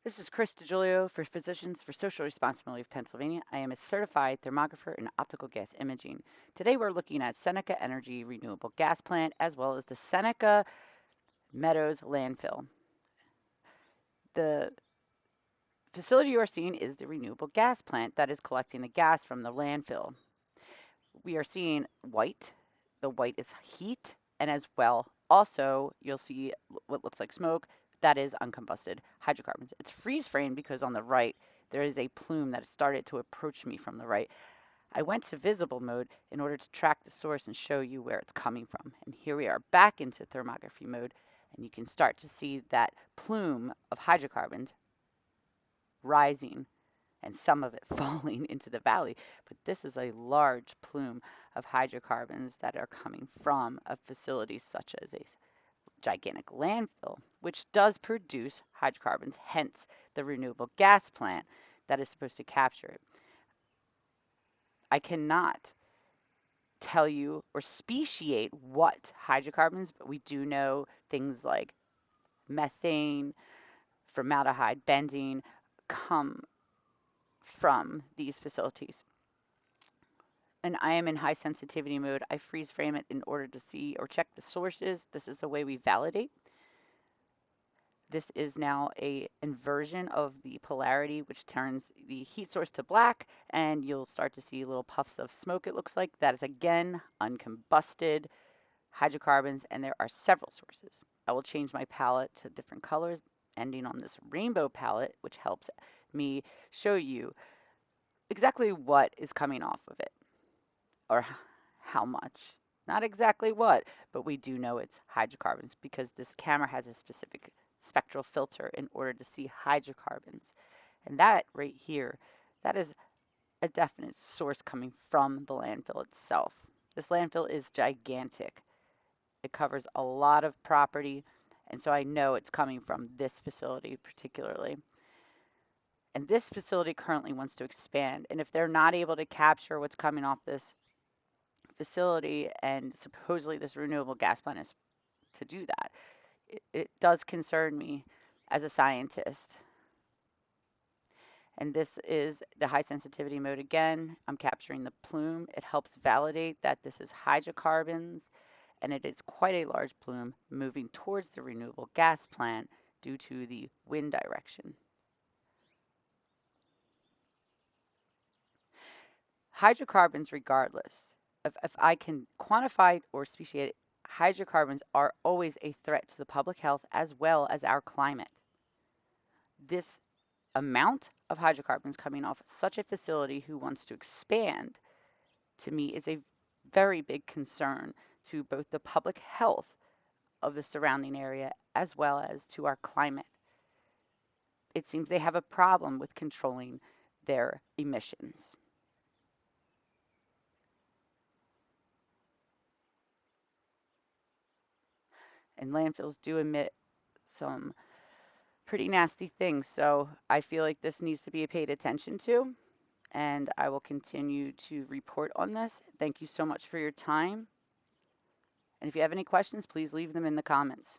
This is Chris DiGiulio for Physicians for Social Responsibility of Pennsylvania. I am a certified thermographer in optical gas imaging. Today we're looking at Seneca Energy Renewable Gas Plant as well as the Seneca Meadows Landfill. The facility you are seeing is the renewable gas plant that is collecting the gas from the landfill. We are seeing white. The white is heat, and as well, also, you'll see what looks like smoke. That is uncombusted hydrocarbons. It's freeze frame because on the right, there is a plume that started to approach me from the right. I went to visible mode in order to track the source and show you where it's coming from. And here we are back into thermography mode, and you can start to see that plume of hydrocarbons rising and some of it falling into the valley. But this is a large plume of hydrocarbons that are coming from a facility such as a gigantic landfill, which does produce hydrocarbons, hence the renewable gas plant that is supposed to capture it. I cannot tell you or speciate what hydrocarbons, but we do know things like methane, formaldehyde, benzene come from these facilities. And I am in high sensitivity mode. I freeze frame it in order to see or check the sources. This is the way we validate. This is now a inversion of the polarity, which turns the heat source to black, and you'll start to see little puffs of smoke, it looks like. That is, again, uncombusted hydrocarbons, and there are several sources. I will change my palette to different colors, ending on this rainbow palette, which helps me show you exactly what is coming off of it, or how much. Not exactly what, but we do know it's hydrocarbons because this camera has a specific spectral filter in order to see hydrocarbons. And that right here, that is a definite source coming from the landfill itself. This landfill is gigantic. It covers a lot of property, and so I know it's coming from this facility particularly. And this facility currently wants to expand, and if they're not able to capture what's coming off this facility, and supposedly this renewable gas plant is to do that, it does concern me as a scientist. And this is the high sensitivity mode again. I'm capturing the plume. It helps validate that this is hydrocarbons, and it is quite a large plume moving towards the renewable gas plant due to the wind direction. Hydrocarbons, regardless, if I can quantify or speciate, hydrocarbons are always a threat to the public health as well as our climate. This amount of hydrocarbons coming off such a facility who wants to expand, to me, is a very big concern to both the public health of the surrounding area as well as to our climate. It seems they have a problem with controlling their emissions. And landfills do emit some pretty nasty things, so I feel like this needs to be paid attention to, and I will continue to report on this. Thank you so much for your time. And if you have any questions, please leave them in the comments.